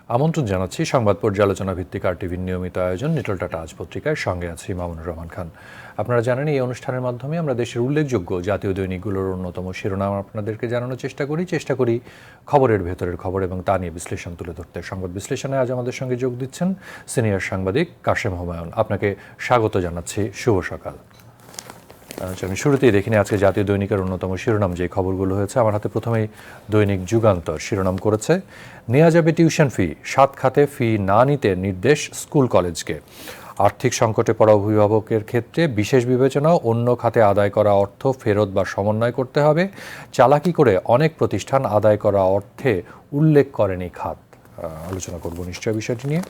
আমন্ত্রণ জানাচ্ছি সংবাদ পর্যালোচনা ভিত্তিক আরটিভির নিয়মিত আয়োজন লিটল টাটা আজ পত্রিকায়। সঙ্গে আছি মামুনুর রহমান খান। আপনারা জানেন এই অনুষ্ঠানের মাধ্যমে আমরা দেশের উল্লেখযোগ্য জাতীয় দৈনিকগুলোর অন্যতম শিরোনাম আপনাদেরকে জানানোর চেষ্টা করি খবরের ভেতরের খবর এবং তা নিয়ে বিশ্লেষণ তুলে ধরতে। সংবাদ বিশ্লেষণে আজ আমাদের সঙ্গে যোগ দিচ্ছেন সিনিয়র সাংবাদিক কাশেম হুমায়ুন। আপনাকে স্বাগত জানাচ্ছি, শুভ সকাল। আমি শুরুতেই দেখিনি আজকে জাতীয় দৈনিকের অন্যতম শিরোনাম যে খবরগুলো হয়েছে। আমার হাতে প্রথমেই দৈনিক যুগান্তর শিরোনাম করেছে, নেওয়া যাবে টিউশন ফি, 7 খাতে ফি না নিতে নির্দেশ স্কুল কলেজকে। আর্থিক সংকটে পড়া অভিভাবকের ক্ষেত্রে বিশেষ বিবেচনা, অন্য খাতে আদায় করা অর্থ ফেরত বা সমন্বয় করতে হবে। চালাকি করে অনেক প্রতিষ্ঠান আদায় করা অর্থে উল্লেখ করেনি খাত। আলোচনা করব নিশ্চয় বিষয়টি নিয়ে।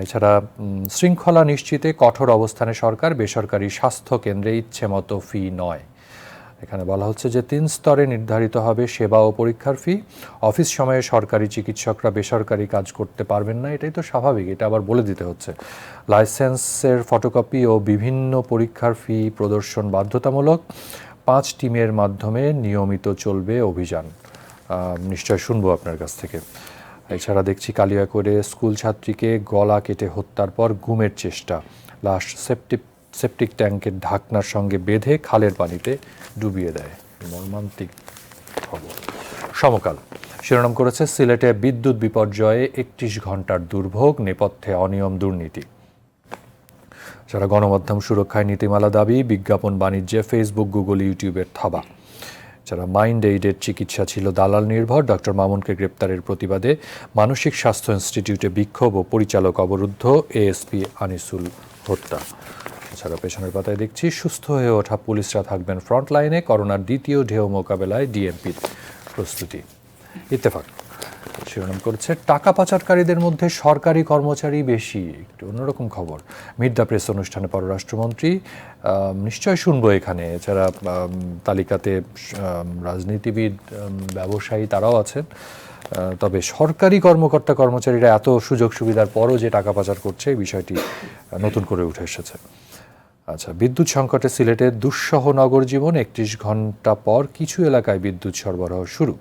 এছাড়া শৃঙ্খলা নিশ্চিতে কঠোর অবস্থানে সরকার, বেসরকারি স্বাস্থ্য কেন্দ্রে ইচ্ছে মতো ফি নয়। এখানে বলা হচ্ছে যে 3 স্তরে নির্ধারিত হবে সেবা ও পরীক্ষার ফি। অফিস সময়ে সরকারি চিকিৎসকরা বেসরকারি কাজ করতে পারবেন না, এটাই তো স্বাভাবিক, এটা আবার বলে দিতে হচ্ছে। লাইসেন্সের ফটোকপি ও বিভিন্ন পরীক্ষার ফি প্রদর্শন বাধ্যতামূলক। 5 টিমের মাধ্যমে নিয়মিত চলবে অভিযান। নিশ্চয় শুনবো আপনার কাছ থেকে। এছাড়া দেখছি কালিয়াকৈরে স্কুল ছাত্রীকে গলা কেটে হত্যার পর গুমের চেষ্টা, লাশ সেপটিক ট্যাঙ্কের ঢাকনার সঙ্গে বেঁধে খালের পানিতে ডুবিয়ে দেয়। মর্মান্তিক খবর। সমকাল শিরোনাম করেছে, সিলেটে বিদ্যুৎ বিপর্যয়ে 31 ঘন্টার দুর্ভোগ, নেপথ্যে অনিয়ম দুর্নীতি। যারা গণমাধ্যম সুরক্ষায় নীতিমালা দাবি, বিজ্ঞাপন বাণিজ্যে ফেসবুক, গুগল, ইউটিউবের থাবা। যারা মাইন্ড এইডের চিকিৎসা ছিল দালাল নির্ভর, ডক্টর মামুনকে গ্রেপ্তারের প্রতিবাদে মানসিক স্বাস্থ্য ইনস্টিটিউটে বিক্ষোভ ও পরিচালক অবরুদ্ধ, এএসপি আনিসুল হত্যা। এছাড়া পেছনের পাতায় দেখছি, সুস্থ হয়ে ওঠা পুলিশরা থাকবেন ফ্রন্টলাইনে, করোনার দ্বিতীয় ঢেউ মোকাবেলায় ডিএমপির প্রস্তুতি। ইত্তেফাক শিরোনাম করছে, টাকা পাচারকারীদের মধ্যে সরকারি কর্মচারী বেশি। একটু অন্যরকম খবর। মির্দা প্রেস অনুষ্ঠানে পররাষ্ট্রমন্ত্রী, নিশ্চয় শুনবো এখানে। এছাড়া তালিকাতে রাজনীতিবিদ, ব্যবসায়ী তারাও আছেন। তবে সরকারি কর্মচারীরা এত সুযোগ সুবিধার পরও যে টাকা পাচার করছে, এই বিষয়টি নতুন করে উঠে এসেছে। আচ্ছা, বিদ্যুৎ সংকটে সিলেটে দুঃসহ নগর জীবন, 31 ঘন্টা পর কিছু এলাকায় বিদ্যুৎ সরবরাহ শুরু।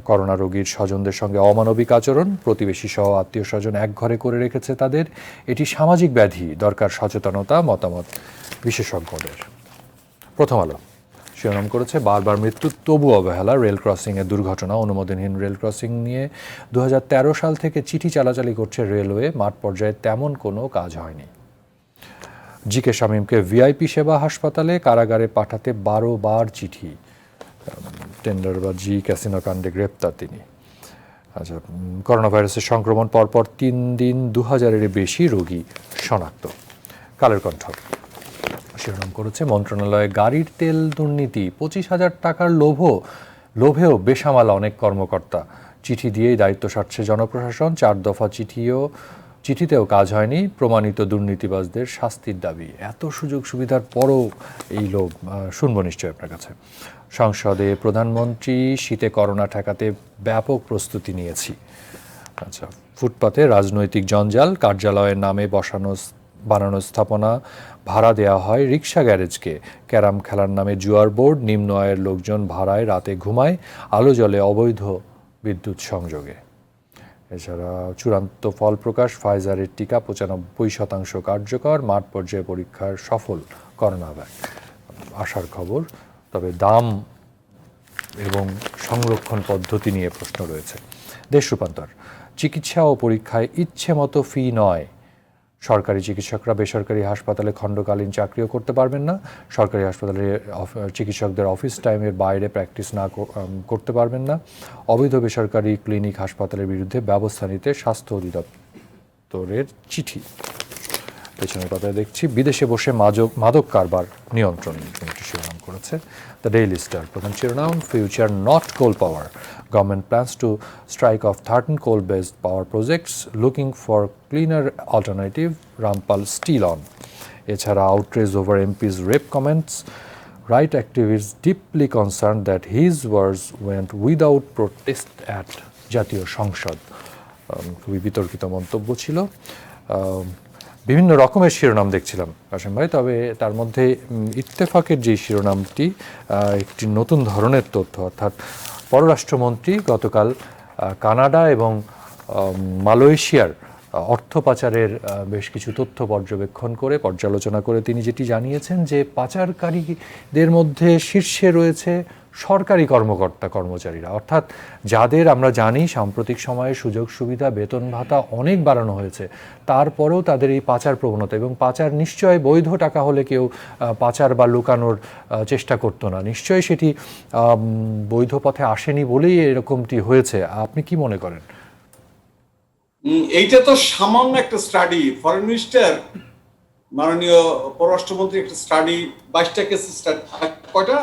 করোনা রোগীর স্বজনদের সঙ্গে অমানবিক আচরণ, প্রতিবেশী সহ আত্মীয় স্বজন এক ঘরে করে রেখেছে তাদের। এটি সামাজিক ব্যাধি, দরকার সচেতনতা, মতামত বিশেষজ্ঞদের। প্রথম আলো শিরোনাম করেছে, বারবার মৃত্যু তবু অবহেলা, রেল ক্রসিংয়ের দুর্ঘটনা। অনুমোদনহীন রেল ক্রসিং নিয়ে 2013 সাল থেকে চিঠি চালাচালি করছে রেলওয়ে, মাঠ পর্যায়ে তেমন কোনো কাজ হয়নি। জিকে শামীমকে ভিআইপি সেবা হাসপাতালে, কারাগারে পাঠাতে 12 বার চিঠি। টেন্ডারবাজি ক্যাসিনো কাণ্ডে গ্রেপ্তার তিনি। আচ্ছা, করোনা ভাইরাসের সংক্রমণ পরপর 3 দিন 2000-এর বেশি রোগী শনাক্ত। কালের কণ্ঠ শিরোনাম করেছে, মন্ত্রণালয়ে গাড়ির তেল দুর্নীতি, 25,000 টাকার লোভেও বেসামাল অনেক কর্মকর্তা। চিঠি দিয়েই দায়িত্ব সারছে জনপ্রশাসন। 4 দফা চিঠিতেও কাজ হয়নি, প্রমাণিত দুর্নীতিবাজদের শাস্তির দাবি। এত সুযোগ সুবিধার পরও এই লোভ। শুনবো নিশ্চয়ই আপনার কাছে। সংসদে প্রধানমন্ত্রী, শীতে করোনা ঠেকাতে ব্যাপক প্রস্তুতি নিয়েছি। আচ্ছা, ফুটপাতে রাজনৈতিক জঞ্জাল, কার্যালয়ের নামে বানানো স্থাপনা ভাড়া দেওয়া হয় রিক্সা গ্যারেজকে। ক্যারাম খেলার নামে জুয়ার বোর্ড, নিম্ন আয়ের লোকজন ভাড়ায় রাতে ঘুমায়, আলো জ্বলে অবৈধ বিদ্যুৎ সংযোগে। এছাড়া চূড়ান্ত ফল প্রকাশ, ফাইজারের টিকা 95% কার্যকর, মাঠ পর্যায়ে পরীক্ষার সফল করোনাভ্যাক। আশার খবর, তবে দাম এবং সংরক্ষণ পদ্ধতি নিয়ে প্রশ্ন রয়েছে। দেশ রূপান্তর, চিকিৎসা ও পরীক্ষায় ইচ্ছে মতো ফি নয়। সরকারি চিকিৎসকরা বেসরকারি হাসপাতালে খণ্ডকালীন চাকরিও করতে পারবেন না। সরকারি হাসপাতালে চিকিৎসকদের অফিস টাইমের বাইরে প্র্যাকটিস না করতে পারবেন না। অবৈধ বেসরকারি ক্লিনিক হাসপাতালের বিরুদ্ধে ব্যবস্থা নিতে স্বাস্থ্য অধিদপ্তরের চিঠি। পেছনের পাতায় দেখছি, বিদেশে বসে মাদক কারবার নিয়ন্ত্রণ শিরোনাম করেছে দ্য ডেইলি স্টার। প্রধান শিরোনাম, future not coal power, government plans to strike off 13 coal based power projects, looking for cleaner alternative, Rampal still on. এছাড়া outrage over MP's rape comments, right activist deeply concern that his words went without protest at জাতীয় সংসদ। খুবই বিতর্কিত মন্তব্য ছিল। বিভিন্ন রকমের শিরোনাম দেখছিলাম কাশেম ভাই, তবে তার মধ্যে ইত্তেফাকের যে শিরোনামটি একটি নতুন ধরনের তথ্য, অর্থাৎ পররাষ্ট্রমন্ত্রী গতকাল কানাডা এবং মালয়েশিয়ার অর্থ পাচারের বেশ কিছু তথ্য পর্যবেক্ষণ করে পর্যালোচনা করে তিনি যেটি জানিয়েছেন যে পাচারকারীদের মধ্যে শীর্ষে রয়েছে সরকারি কর্মকর্তা কর্মচারীরা, অর্থাৎ যাদের আমরা জানি সাম্প্রতিক সময়ে সুযোগ সুবিধা বেতন ভাতা অনেক বাড়ানো হয়েছে, তারপরেও তাদের এই পাচার প্রবণতা, এবং পাচার নিশ্চয় বৈধ টাকা হলে কেউ পাচার বা লুকানোর চেষ্টা করতো না, নিশ্চয়ই সেটি বৈধ পথে আসেনি বলেই এরকমটি হয়েছে। আপনি কি মনে করেন? এইটা তো সামান্য একটা স্টাডি। ফরেন মিনিস্টার মাননীয় পররাষ্ট্রমন্ত্রী একটা স্টাডি 22টা কেস স্টাডি, কয়টা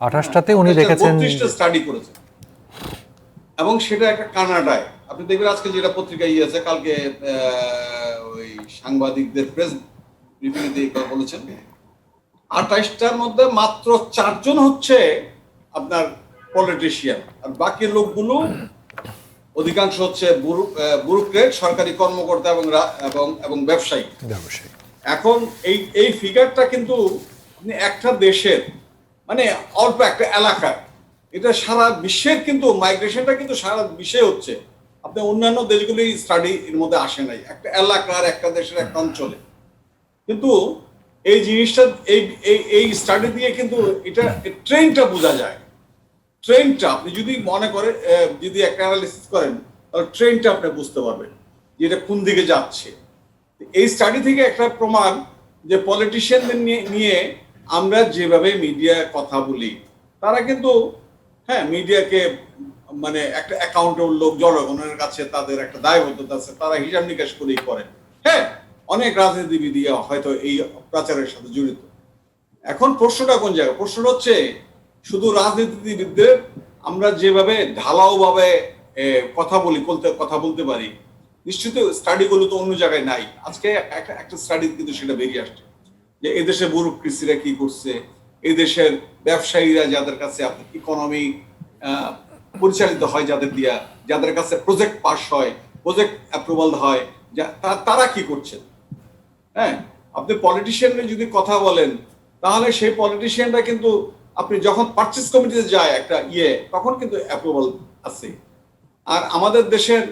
28টাতে উনি দেখেছেন 32টা স্টাডি করেছেন, এবং সেটা একটা কানাডায়। আপনি দেখবেন আজকে যেটা পত্রিকায় আছে, কালকে ওই সাংবাদিকদের প্রেস ব্রিফিংয়ে দিয়ে বলেছেন 28টার মধ্যে মাত্র 4 জন হচ্ছে আপনার পলিটিশিয়ান, আর বাকি লোকগুলো অধিকাংশ হচ্ছে ব্যুরোক্রেট, সরকারি কর্মকর্তা এবং ব্যবসায়ী। এখন এই ফিগারটা কিন্তু একটা দেশের মানে অল্প একটা এলাকার, এটা সারা বিশ্বের কিন্তু মাইগ্রেশনটা কিন্তু সারা বিশ্বে হচ্ছে। আপনি অন্যান্য দেশগুলি স্টাডি এর মধ্যে আসে নাই, একটা এলাকার, একটা দেশের, একটা অঞ্চলে। কিন্তু এই জিনিসটা এই স্টাডি দিয়ে কিন্তু এটা ট্রেন্ডটা বোঝা যায়। ট্রেন্ডটা আপনি যদি মনে করেন, যদি একটা অ্যানালিসিস করেন, তাহলে ট্রেন্ডটা আপনি বুঝতে পারবেন যে এটা কোন দিকে যাচ্ছে। এই স্টাডি থেকে একটা প্রমাণ যে পলিটিশিয়ানদের নিয়ে আমরা যেভাবে মিডিয়ায় কথা বলি, তারা কিন্তু মিডিয়াকে মানে একটা অ্যাকাউন্টেবল লোক, জনগণের কাছে তাদের একটা দায়বদ্ধতা আছে, তারা হিসাব নিকাশ করেই করেন। অনেক রাজনীতিবিদ হয়তো এই প্রচারের সাথে জড়িত। এখন প্রশ্নটা কোন জায়গায়? প্রশ্নটা হচ্ছে শুধু রাজনীতিবিদদের আমরা যেভাবে ঢালাও ভাবে কথা বলতে পারি, নিশ্চিত স্টাডিগুলো তো অন্য জায়গায় নাই। আজকে একটা স্টাডি কিন্তু সেটা বেরিয়ে আসছে যে এদেশে ব্যুরোক্রেসিরা কি করছে, এই দেশের ব্যবসায়ীরা যাদের কাছে ইকোনমি পরিচালিত হয়, যাদের কাছে প্রজেক্ট পাস হয়, প্রজেক্ট অ্যাপ্রুভাল হয়, তারা কি করছেন। আপনি পলিটিশিয়ানরা যদি কথা বলেন, তাহলে সেই পলিটিশিয়ানরা কিন্তু আপনি যখন পারচেজ কমিটিতে যায় একটা তখন কিন্তু অ্যাপ্রুভাল আছে। আর আমাদের দেশের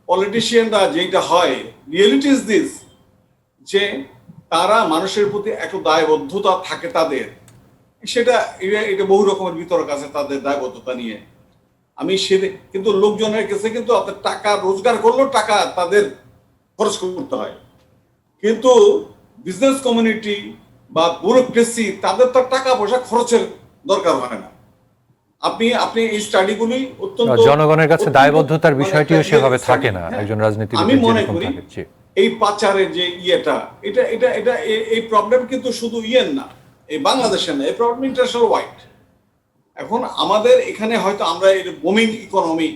পলিটিশিয়ানরা যেটা হয়, রিয়েলিটি ইজ দিস, যে তারা মানুষের প্রতি একটা দায়বদ্ধতা থাকে তাদের, এটা বহু রকমের বিতর্ক আছে তাদের দায়বদ্ধতা নিয়ে। কিন্তু লোকজনের কাছে কিন্তু আপনার টাকা রোজগার করলেও টাকা তাদের খরচ করতে হয়, কিন্তু বিজনেস কমিউনিটি বা ব্যুরোক্রেসি তাদের তো টাকা পয়সা খরচের দরকার হয় না। আপনি এই স্টাডিগুলি অত্যন্ত জনগণের কাছে দায়বদ্ধতার বিষয়টিও সেভাবে থাকে না একজন রাজনীতিবিদ। আমি মনে করি এই পাচারের যে এটা এই প্রবলেম কিন্তু শুধু না, এই বাংলাদেশের না, এই প্রবলেম ইন্টারন্যাশনাল ওয়াইড। এখন আমাদের এখানে হয়তো আমরা এই বুমিং ইকোনমি,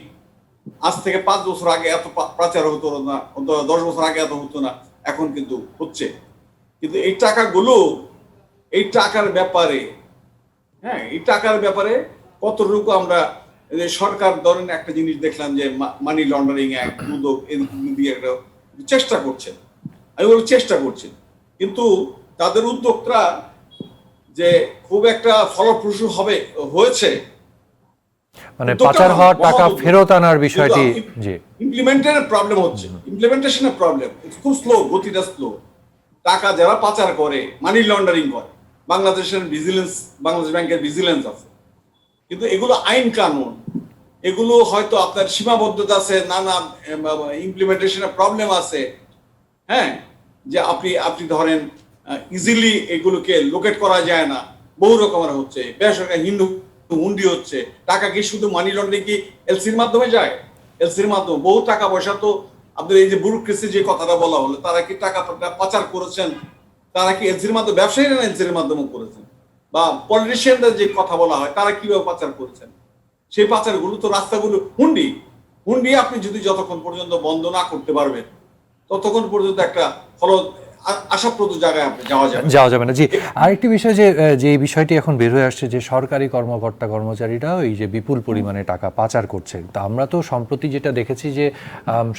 আজ থেকে 5 বছর আগে এত পাচার হতো না, 10 বছর আগে এত হতো না, এখন কিন্তু হচ্ছে। কিন্তু এই টাকার ব্যাপারে এই টাকার ব্যাপারে কতটুকু আমরা সরকার ধরেন একটা জিনিস দেখলাম যে মানি লন্ডারিং অ্যাক্ট, দিয়ে একটা চেষ্টা করছেন, আমি বলবো চেষ্টা করছেন, কিন্তু তাদের উদ্যোগটা যে খুব একটা ফলপ্রসূ হয়েছে, মানে পাচার হওয়ার টাকা ফেরত আনার বিষয়টি ইমপ্লিমেন্টের প্রবলেম হচ্ছে, ইমপ্লিমেন্টেশনের প্রবলেম, খুব স্লো, গতিটা স্লো। টাকা যারা পাচার করে, মানি লন্ডারিং করে, বাংলাদেশ ব্যাংকের ভিজিলেন্স আছে, কিন্তু এগুলো আইন কানুন, এগুলো হয়তো আপনার সীমাবদ্ধতা আছে, নানা ইমপ্লিমেন্টেশনের প্রবলেম আছে। যে আপনি ধরেন ইজিলি এগুলোকে লোকেট করা যায় না, বহু রকমের হচ্ছে, বেসরকারি হিন্দু হুন্ডি হচ্ছে। টাকা কি শুধু মানি লন্ডারিং কি এলসির মাধ্যমে যায়? এলসির মাধ্যমে বহু টাকা পয়সা তো আপনার এই যে ব্যুরোক্রেসি যে কথাটা বলা হলো, তারা কি টাকা পাচার করেছেন? তারা কি এলসির মাধ্যমে, ব্যবসায়ীরা এলসির মাধ্যমে করেছেন? বা পলিটিশিয়ানদের যে কথা বলা হয়, তারা কিভাবে পাচার করেছেন? সেই পাচারগুলো তো রাস্তাগুলো হুন্ডি আপনি যদি যতক্ষণ পর্যন্ত বন্ধ না করতে পারবেন, ততক্ষণ পর্যন্ত একটা আশাপ্রদ জায়গায় আপনি যাওয়া যাবে না। জি, আরেকটি বিষয় যে বিষয়টি এখন বের হয়ে আসছে যে সরকারি কর্মকর্তা কর্মচারীরা এই যে বিপুল পরিমাণে টাকা পাচার করছে। তা আমরা তো সম্প্রতি যেটা দেখেছি যে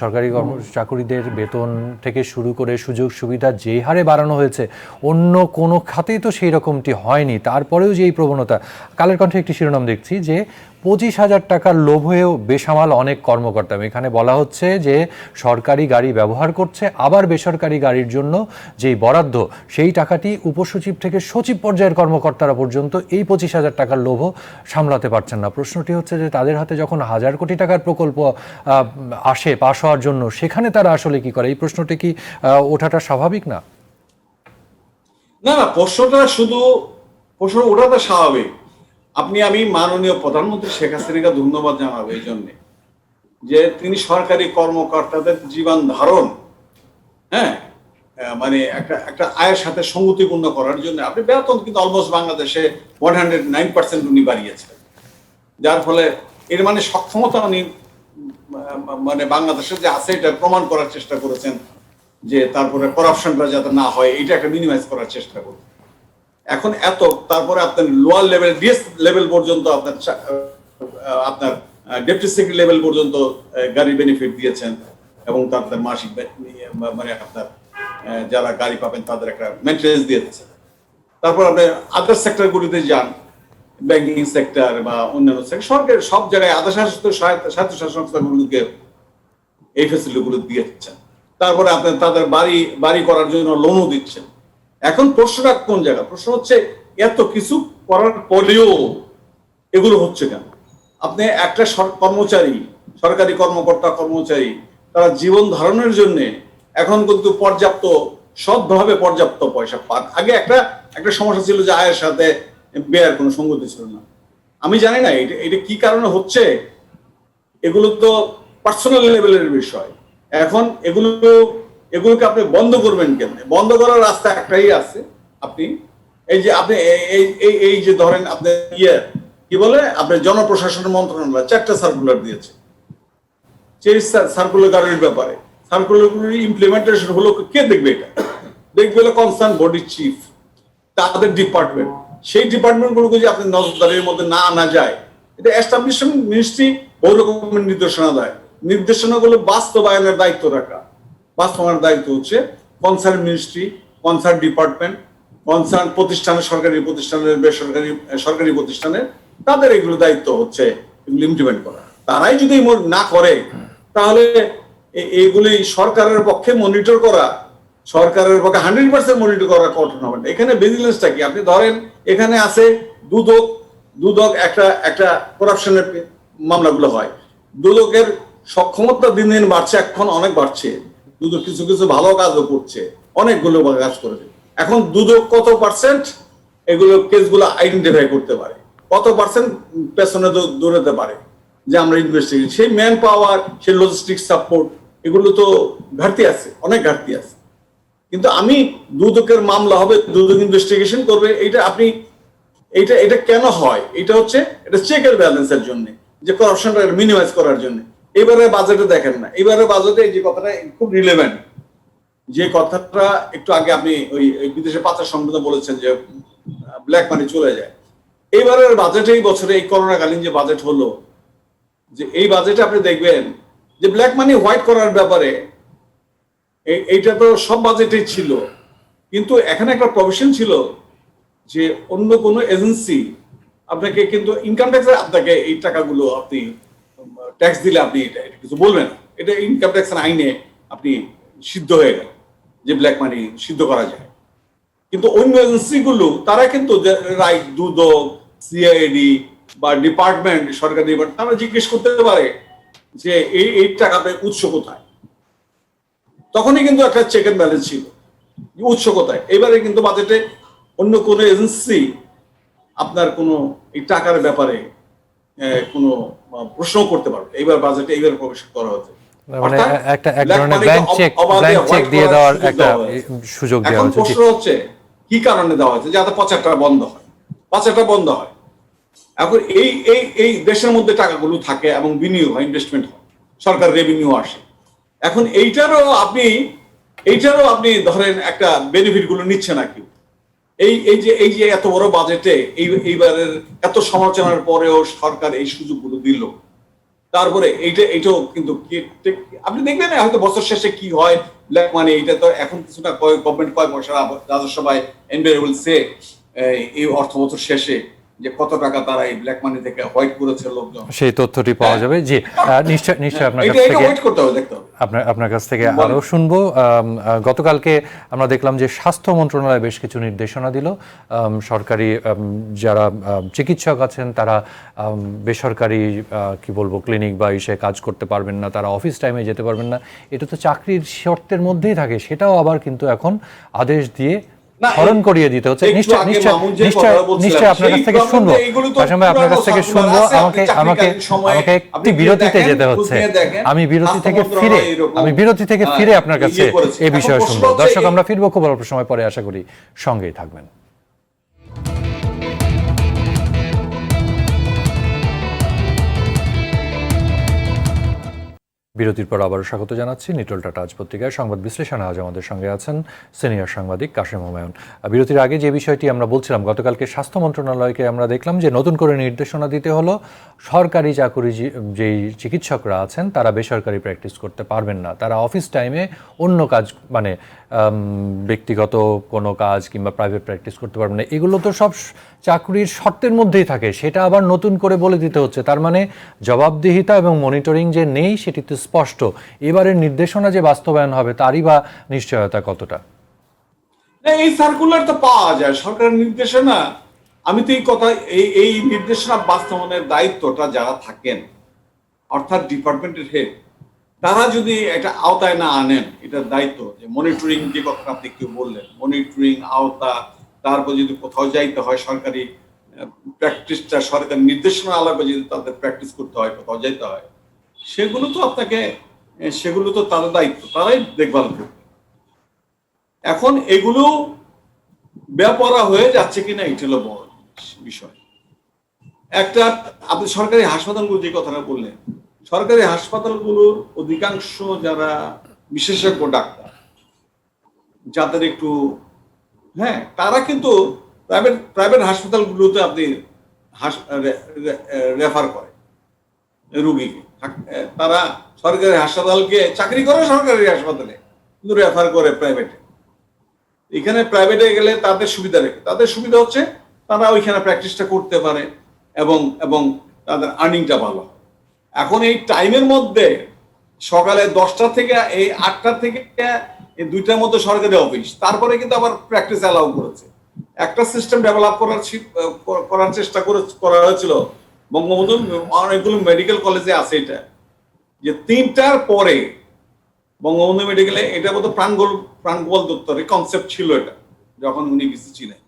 সরকারি চাকরিদের বেতন থেকে শুরু করে সুযোগ সুবিধা যে হারে বাড়ানো হয়েছে, অন্য কোনো খাতেই তো সেই রকমটি হয়নি। তারপরেও যে এই প্রবণতা, কালের কণ্ঠে একটি শিরোনাম দেখছি যে 25,000 টাকার লোভেও বেসামাল অনেক কর্মকর্তা। এখানে বলা হচ্ছে যে সরকারি গাড়ি ব্যবহার করছে, আবার বেসরকারি গাড়ির জন্য যেই বরাদ্দ সেই টাকাটি উপসচিব থেকে সচিব পর্যায়ের কর্মকর্তারা পর্যন্ত এই 25,000 টাকার লোভও সামলাতে পারছেন না। প্রশ্নটি হচ্ছে যে তাদের হাতে যখন 1,000 কোটি টাকার প্রকল্প আসে পাশ হওয়ার জন্য, সেখানে তারা আসলে কি করে? এই প্রশ্নটি কি ওঠাটা স্বাভাবিক না? না না, প্রশ্ন ওঠাটা স্বাভাবিক। আমি মাননীয় প্রধানমন্ত্রী শেখ হাসিনাকে ধন্যবাদ জানাবো এই জন্যে যে তিনি সরকারি কর্মকর্তাদের জীবন ধারণ, হ্যাঁ, মানে একটা আয়ের সাথে সঙ্গতিপূর্ণ করার জন্য আপনি বেতন কিন্তু অলমোস্ট বাংলাদেশে 109% উনি বাড়িয়েছেন, যার ফলে এর মানে সক্ষমতা উনি মানে বাংলাদেশে যে আছে এটা প্রমাণ করার চেষ্টা করেছেন, যে তারপরে করাপশনটা যাতে না হয় এটা একটা মিনিমাইজ করার চেষ্টা করছেন। এখন তারপরে আপনার লোয়ার লেভেল ডিএস লেভেল পর্যন্ত আপনার ডেপুটি সেক্রেটারি লেভেল পর্যন্ত গাড়ি বেনিফিট দিয়েছেন, এবং তাদের মাসিক মানে আপনার যারা গাড়ি পাবেন তাদের একটা মেনটেন্যান্স দিয়েছে। তারপর আপনি আদার সেক্টরগুলিতে যান, ব্যাংকিং সেক্টর বা অন্যান্য সেক্টর, সরকারের সব জায়গায় আধা স্বায়ত্তশাসন সংস্থাগুলোকে এই ফেসিলিটিগুলো দিয়েছেন। তারপরে আপনি তাদের বাড়ি করার জন্য লোনও দিচ্ছেন। এখন প্রশ্নটা কোন জায়গা? প্রশ্ন হচ্ছে এত কিছু করার পরেও এগুলো হচ্ছে কেন? আপনি একটা সরকারি কর্মচারী তারা জীবন ধারণের জন্য এখন কিন্তু সৎভাবে পর্যাপ্ত পয়সা পান। আগে একটা সমস্যা ছিল যে আয়ের সাথে ব্যয়ের কোনো সঙ্গতি ছিল না। আমি জানি না এটা কি কারণে হচ্ছে, এগুলো তো পার্সোনাল লেভেলের বিষয়। এখন এগুলোকে আপনি বন্ধ করবেন কেমনে? বন্ধ করার রাস্তা একটাই আছে। আপনি এই যে ধরেন আপনি কি বলে আপনার জনপ্রশাসন মন্ত্রণালয় 4টা সার্কুলার দিয়েছে সেই সার্কুলার গাড়ির ব্যাপারে। সার্কুলারগুলোর ইমপ্লিমেন্টেশন হলো কে দেখবে? এটা দেখবে হলো কনসার্ন বডি চিফ, তাদের ডিপার্টমেন্ট। সেই ডিপার্টমেন্টগুলোকে যে আপনি নজরদারির মধ্যে না আনা যায়, এটা এস্টাবলিশমেন্ট মিনিস্ট্রি বহু রকমের নির্দেশনা দেয়। নির্দেশনাগুলো বাস্তবায়নের দায়িত্ব হচ্ছে concern ministry, concern department, concern প্রতিষ্ঠানের, সরকারি প্রতিষ্ঠানের, সরকারি প্রতিষ্ঠানের, তাদের এগুলো দায়িত্ব হচ্ছে এগুলো ইমপ্লিমেন্ট করা। তারাই যদি না করে তাহলে এগুলি সরকারের পক্ষে মনিটর করা, সরকারের পক্ষে 100% মনিটর করা কঠিন হবে না। এখানে ভিজিলেন্সটা কি? আপনি ধরেন এখানে আছে দুদক একটা করাপশনের মামলাগুলো হয়। দুদকের সক্ষমতা দিন দিন বাড়ছে, এখন অনেক বাড়ছে। দুদক কিছু কিছু ভালো কাজও করছে, অনেকগুলো কাজ করেছে। এখন দুদক কত পার্সেন্ট এগুলো কেসগুলো আইডেন্টিফাই করতে পারে, কত পার্সেন্ট পেছনে দৌড়াতে পারে যে আমরা ইনভেস্টিগেশন, সেই ম্যান পাওয়ার, সেই লজিস্টিক সাপোর্ট, এগুলো তো ঘাটতি আছে, অনেক ঘাটতি আছে। কিন্তু আমি দুদকের মামলা হবে, দুদক ইনভেস্টিগেশন করবে, এটা কেন হয়? এটা হচ্ছে এটা চেকের ব্যালেন্সের জন্য, যে করাপশনটা মিনিমাইজ করার জন্য। এবারে বাজেটে দেখেন না, এবারে বাজেটে যে কথাটা খুব রিলেভেন্ট, যে কথাটা একটু আগে আপনি ওই বিদেশে পাচার সংক্রান্ত বলেছেন যে ব্ল্যাক মানি চলে যায়। এইবারের বাজেটে, এই বছরে এই করোনাকালীন যে বাজেট হলো, যে এই বাজেটে আপনি দেখবেন যে ব্ল্যাক মানি হোয়াইট করার ব্যাপারে এইটা তো সব বাজেটেই ছিল, কিন্তু এখানে একটা প্রভিশন ছিল যে অন্য কোনো এজেন্সি আপনাকে কিন্তু ইনকাম ট্যাক্সে আপনাকে এই টাকাগুলো আপনি ট্যাক্স দিলে আপনি এটা কিছু বলবেন না। এটা ইনকাম ট্যাক্সের আইনে আপনি সিদ্ধ হয়ে গেল যে ব্ল্যাক মানি সিদ্ধ করা যায়। কিন্তু অন্য এজেন্সিগুলো তারা কিন্তু রাইট দুদক, সিআইডি বা ডিপার্টমেন্ট, সরকারি ডিপার্টমেন্ট, তারা জিজ্ঞেস করতে পারে যে এই টাকাতে উৎস কোথায়। তখনই কিন্তু একটা চেক এন্ড ব্যালেন্স ছিল, উৎস কোথায়। এবারে কিন্তু বাজেটে অন্য কোনো এজেন্সি আপনার কোনো এই টাকার ব্যাপারে কোনো প্রশ্ন করতে পারবে। এইবার বাজেটে এইবার প্রবেশ করা হচ্ছে, মানে একটা এক ধরনের ব্ল্যাঙ্ক চেক দিয়ে দেওয়ার একটা সুযোগ দেওয়া হচ্ছে। প্রশ্ন হচ্ছে কি কারণে দেওয়া হচ্ছে? যাতে পাচারটা বন্ধ হয়। এখন এই দেশের মধ্যে টাকাগুলো থাকে এবং বিনিয়োগ হয়, ইনভেস্টমেন্ট হয়, সরকার রেভিনিউ আসে। এখন এইটারও আপনি ধরেন একটা বেনিফিট গুলো নিচ্ছে না কেউ। এই যে এত বড় বাজেটে এইবারের এত সমালোচনার পরেও সরকার এই সুযোগগুলো দিল। তারপরে এইটাও কিন্তু আপনি দেখবেন হয়তো বছর শেষে কি হয়, মানে এইটা তো এখন কিছুটা গভর্নমেন্ট কয় পয়সা রাজস্ব পায় এনভেরিয়েবল সে এই অর্থ বছর শেষে, যে কত টাকা তারা এই ব্ল্যাক মানি থেকে হোয়াইট করেছে লোকজন, সেই তথ্যটি পাওয়া যাবে। জি, নিশ্চয় আপনার কাছ এটা থেকে হোয়াইট করতে হবে, দেখতে হবে। আপনার কাছ থেকে আরো শুনবো। গতকালকে আমরা দেখলাম যে স্বাস্থ্য মন্ত্রণালয় বেশ কিছু নির্দেশনা দিল। সরকারি যারা চিকিৎসক আছেন তারা বেসরকারি কি বলবো ক্লিনিক বা ইসে কাজ করতে পারবেন না, তারা অফিস টাইমে যেতে পারবেন না। এটা তো চাকরির শর্তের মধ্যেই থাকে, সেটাও আবার কিন্তু এখন আদেশ দিয়ে স্মরণ করিয়ে দিতে হচ্ছে। নিশ্চয় আপনার কাছ থেকে শুনবো, আপনার কাছ থেকে শুনবো। আমাকে একটি বিরতিতে যেতে হচ্ছে। আমি বিরতি থেকে ফিরে আপনার কাছে এই বিষয়ে শুনবো। দর্শক, আমরা ফিরবো খুব অল্প সময় পরে, আশা করি সঙ্গেই থাকবেন। বিরতির পর আবারও স্বাগত জানাচ্ছি নিটল টাটা আজ পত্রিকায়। সংবাদ বিশ্লেষণে আজ আমাদের সঙ্গে আছেন সিনিয়র সাংবাদিক কাশেম হুমায়ুন। বিরতির আগে যে বিষয়টি আমরা বলছিলাম, গতকালকে স্বাস্থ্য মন্ত্রণালয়কে আমরা দেখলাম যে নতুন করে নির্দেশনা দিতে হলো, সরকারি চাকুরি যেই চিকিৎসকরা আছেন তারা বেসরকারি প্র্যাকটিস করতে পারবেন না, তারা অফিস টাইমে অন্য কাজ মানে ব্যক্তিগত কোনো কাজ কিংবা প্রাইভেট প্র্যাকটিস করতে পারবেন না। এগুলো তো সব চাকরির শর্তের মধ্যেই থাকে, সেটা আবার নতুন করে বলে দিতে হচ্ছে। তার মানে জবাবদিহিতা এবং মনিটরিং যে নেই সেটি তো স্পষ্ট। এবারের নির্দেশনা যে বাস্তবায়ন হবে তারই বা নিশ্চয়তা কতটা? এই সার্কুলার তো পাওয়া যায়, সরকারের নির্দেশনা। আমি তো এই কথা, এই নির্দেশনা বাস্তবায়নের দায়িত্বটা যারা থাকেন, অর্থাৎ ডিপার্টমেন্টের হেড, তারা যদি এটা আওতায় না আনেন, এটার দায়িত্ব যে মনিটরিং, যে কথা আপনি কেউ বললেন, মনিটরিং আওতা, তারপর যদি কোথাও যাইতে হয় সরকারি প্র্যাকটিসটা সরকারি নির্দেশনা আলাপে যদি তাদের প্র্যাকটিস করতে হয়, কোথাও যাইতে হয়, সেগুলো তো তাদের দায়িত্ব, তারাই দেখভাল করবে। এখন এগুলো বেপরা হয়ে যাচ্ছে কিনা এটা হলো বড় বিষয়। একটা, আপনি সরকারি হাসপাতালগুলো যে কথাটা বললেন, সরকারি হাসপাতালগুলোর অধিকাংশ যারা বিশেষজ্ঞ ডাক্তার, যাদের একটু তারা কিন্তু প্রাইভেট হাসপাতালগুলোতে আপনি রেফার করে রুগীকে। তারা সরকারি হাসপাতালকে চাকরি করে সরকারি হাসপাতালে, কিন্তু রেফার করে প্রাইভেটে। এখানে প্রাইভেটে গেলে তাদের সুবিধা হচ্ছে তারা ওইখানে প্র্যাকটিসটা করতে পারে এবং তাদের আর্নিংটা ভালো হয়। এখন এই টাইমের মধ্যে সকালে 10টা থেকে এই 8টা থেকে এই 2টার মধ্যে সরকারি অফিস, তারপরে কিন্তু আবার প্র্যাকটিস অ্যালাউ করেছে। একটা সিস্টেম ডেভেলপ করার চেষ্টা করা হয়েছিল বঙ্গবন্ধু, অনেকগুলো মেডিকেল কলেজে আছে এটা, যে 3টার পরে বঙ্গবন্ধু মেডিকেলে, এটা বোধহয় প্রাণগোপাল দত্তরের কনসেপ্ট ছিল এটা যখন উনি ভিসি ছিলেন,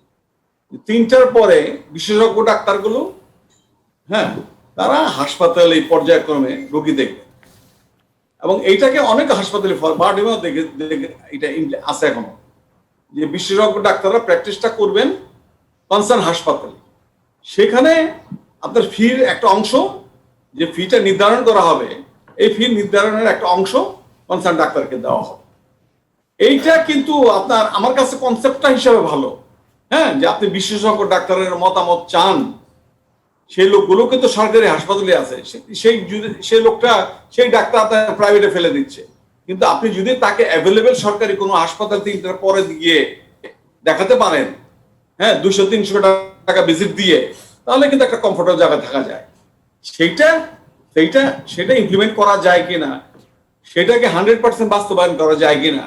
3টার পরে বিশেষজ্ঞ ডাক্তারগুলো তারা হাসপাতালে পর্যায়ক্রমে রোগী দেখবে। এবং এইটাকে অনেক হাসপাতালে এটা আছে এখনো, যে বিশেষজ্ঞ ডাক্তাররা প্র্যাকটিসটা করবেন কনসার্ন হাসপাতালে। সেখানে আপনার ফির একটা অংশ, যে ফিটা নির্ধারণ করা হবে, এই ফি নির্ধারণের একটা অংশ কনসার্ন ডাক্তারকে দেওয়া হবে। এইটা কিন্তু আপনার, আমার কাছে কনসেপ্টটা হিসাবে ভালো, যে আপনি বিশেষজ্ঞ ডাক্তারের মতামত চান, সেই লোকগুলো কিন্তু সরকারি হাসপাতালে আছে, সেই ডাক্তার আপনার প্রাইভেটে ফেলে দিচ্ছে। কিন্তু আপনি যদি তাকে অ্যাভেলেবেল সরকারি কোনো হাসপাতাল 3টার পরে গিয়ে দেখাতে পারেন, 200-300 টাকা ভিজিট দিয়ে, তাহলে কিন্তু একটা কমফোর্টেবল জায়গায় থাকা যায়। সেটা ইমপ্লিমেন্ট করা যায় কিনা, সেটাকে 100% বাস্তবায়ন করা যায় কিনা,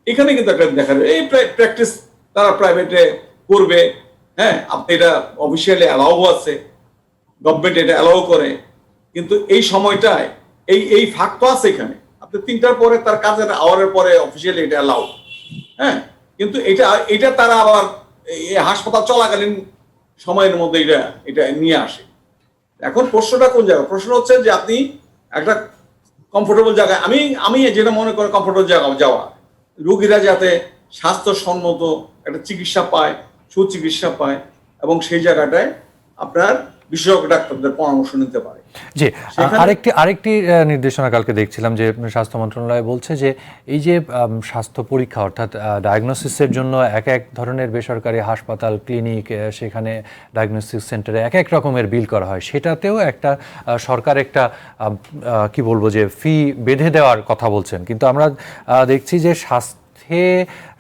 এখানে কিন্তু একটা দেখা যাবে। এই প্র্যাকটিস তারা প্রাইভেটে করবে, আপনি এটা অফিসিয়ালি অ্যালাউ আছে, গভর্নমেন্ট এটা অ্যালাউ করে, কিন্তু এই সময়টায় এই ফাঁক তো আছে এখানে। আপনি 3টার পরে তার কাজের আওয়ারের পরে অফিসিয়ালি এটা অ্যালাউ, কিন্তু এটা তারা আবার হাসপাতাল চলাকালীন সময়ের মধ্যে এটা নিয়ে আসে। এখন প্রশ্নটা কোন জায়গায়? প্রশ্ন হচ্ছে যে আপনি একটা কমফোর্টেবল জায়গায়, আমি যেটা মনে করি কমফোর্টেবল জায়গায় যাওয়া, রোগীরা যাতে স্বাস্থ্যসম্মত একটা চিকিৎসা পায়, সুচিকিৎসা পায়, এবং সেই জায়গাটায় আপনার বিশেষজ্ঞ ডাক্তারদের পরামর্শ নিতে পারে। জি, আরেকটি নির্দেশনা কালকে দেখছিলাম যে স্বাস্থ্য মন্ত্রণালয় বলছে যে এই যে স্বাস্থ্য পরীক্ষা অর্থাৎ ডায়াগনোসিসের জন্য এক ধরনের বেসরকারি হাসপাতাল, ক্লিনিক, সেখানে ডায়াগনোসিস সেন্টারে এক রকমের বিল করা হয়, সেটাতেও একটা সরকার একটা কি বলবো যে ফি বেঁধে দেওয়ার কথা বলছেন। কিন্তু আমরা দেখছি যে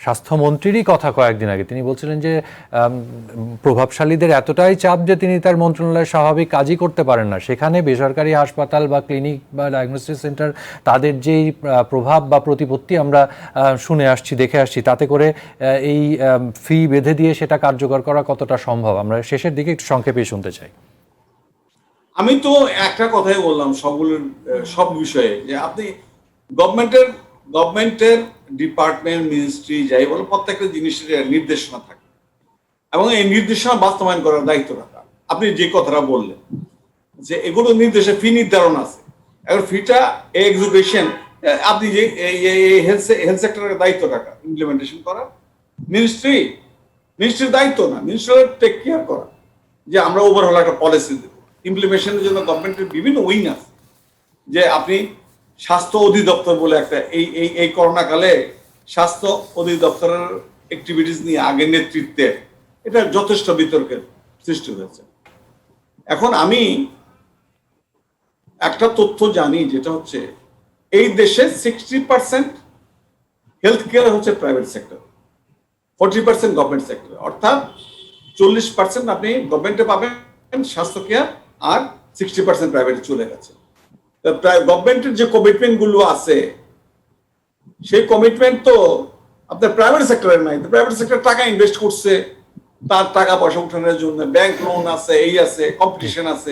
স্বাস্থ্যমন্ত্রীরই কথা কয়েকদিন আগে তিনি বলছিলেন যে প্রভাবশালীদের এতটাই চাপ যে তিনি তার মন্ত্রণালয়ের স্বাভাবিক কাজই করতে পারেন না। সেখানে বেসরকারি হাসপাতাল বা ক্লিনিক বা ডায়াগনস্টিক সেন্টার তাদের যেই প্রভাব বা প্রতিপত্তি আমরা শুনে আসছি, দেখে আসছি, তাতে করে এই ফি বেঁধে দিয়ে সেটা কার্যকর করা কতটা সম্ভব, আমরা শেষের দিকে একটু সংক্ষেপে শুনতে চাই। আমি তো একটা কথাই বললাম সব বিষয়ে, যে আপনি গভর্নমেন্টের ডিপার্টমেন্ট, মিনিস্ট্রি যাই বলো, প্রত্যেকটা জিনিসের নির্দেশনা থাকে এবং এই নির্দেশনা বাস্তবায়ন করার দায়িত্ব রাখা। আপনি যে কথাটা বললেন যে এগুলো নির্দেশে ফি নির্ধারণ আছে, এখন ফিটা এক্সিকিউশন আপনি যে হেলথ সেক্টরের দায়িত্ব রাখা, ইমপ্লিমেন্টেশন করা মিনিস্ট্রির দায়িত্ব না, মিনিস্ট্রির টেক কেয়ার করা যে আমরা ওভারঅল একটা পলিসি দেব। ইমপ্লিমেন্টেশনের জন্য গভর্নমেন্টের বিভিন্ন উইং আছে, যে আপনি স্বাস্থ্য অধিদপ্তর বলে একটা এই করোনাকালে স্বাস্থ্য অধিদপ্তরের অ্যাক্টিভিটিস নিয়ে আগের নেতৃত্বে এটা যথেষ্ট বিতর্কের সৃষ্টি হয়েছে। এখন আমি একটা তথ্য জানি, যেটা হচ্ছে এই দেশে 60% হেলথ কেয়ার হচ্ছে প্রাইভেট সেক্টর, 40% গভর্নমেন্ট সেক্টর, অর্থাৎ 40% আপনি গভর্নমেন্টে পাবেন স্বাস্থ্য কেয়ার, আর 60% প্রাইভেটে চলে গেছে। গভর্নমেন্টের যে কমিটমেন্ট গুলো আছে, সেই কমিটমেন্ট তো আপনার প্রাইভেট সেক্টরের নাই। প্রাইভেট সেক্টর টাকা ইনভেস্ট করছে, তার টাকা পয়সা উঠানোর জন্য ব্যাংক লোন আছে, এই আছে, কম্পিটিশন আছে।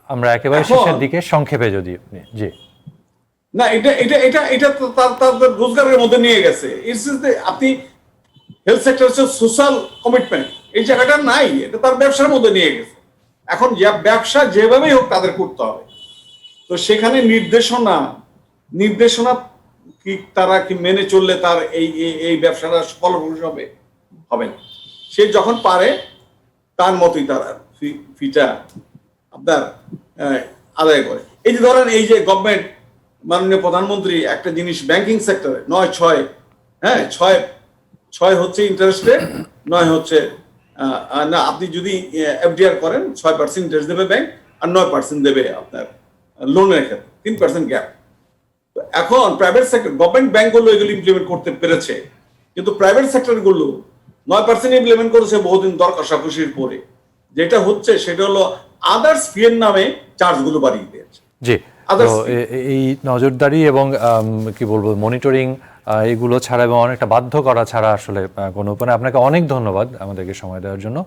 আমরা একেবারে শেষের দিকে সংক্ষেপে যদি জি না, এটা তো তার রোজগারের মধ্যে নিয়ে গেছে। আপনি হেলথ সেক্টর হচ্ছে সোশ্যাল কমিটমেন্ট, এই জায়গাটা নাই, এটা তার ব্যবসার মধ্যে নিয়ে গেছে। এখন ব্যবসা যেভাবেই হোক তাদের করতে হবে। তো সেখানে নির্দেশনা কি তারা কি মেনে চললে তার এই ব্যবসাটা ফলপ্রসূ হবে না। সে যখন পারে তার মতোই তারা ফিটা আপনার আদায় করে। এই যে ধরেন, এই যে গভর্নমেন্ট মাননীয় প্রধানমন্ত্রী একটা জিনিস ব্যাংকিং সেক্টরে 9-6, হ্যাঁ 6 হচ্ছে ইন্টারেস্ট রেট, 9 হচ্ছে না, আপনি যদি এফডিআর করেন 6% ইন্টারেস্ট দেবে ব্যাংক, আর 9% দেবে আপনার লোনের ক্ষেত্রে, 3% গ্যাপ। এখন প্রাইভেট সেক্টর, গভর্নমেন্ট ব্যাংকগুলো এগুলো ইমপ্লিমেন্ট করতে পেরেছে, কিন্তু প্রাইভেট সেক্টর গুলো 9% ইমপ্লিমেন্ট করেছে বহুদিন দর কষাকষির পরে। যেটা হচ্ছে সেটা হলো আদার্স ফি এর নামে চার্জ গুলো বাড়িয়ে দিয়েছে। জি, এই নজরদারি এবং কি বলবো মনিটরিং এগুলো ছাড়া এবং অনেকটা বাধ্য করা ছাড়া আসলে কোনো উপায়। আপনাকে অনেক ধন্যবাদ আমাদেরকে সময় দেওয়ার জন্য।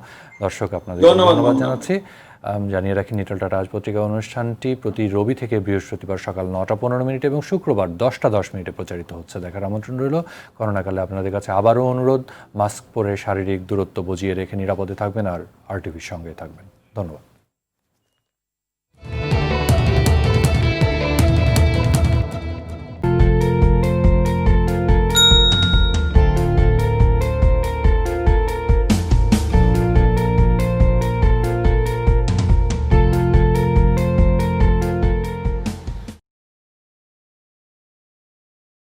দর্শক আপনাদের ধন্যবাদ জানাচ্ছি। জানিয়ে রাখি, নিটল টাটা আজ পত্রিকা অনুষ্ঠানটি প্রতি রবি থেকে বৃহস্পতিবার সকাল 9:15 এবং শুক্রবার 10:10 প্রচারিত হচ্ছে। দেখার আমন্ত্রণ রইল। করোনাকালে আপনাদের কাছে আবারও অনুরোধ, মাস্ক পরে শারীরিক দূরত্ব বজিয়ে রেখে নিরাপদে থাকবেন আর RTVর সঙ্গে থাকবেন। ধন্যবাদ।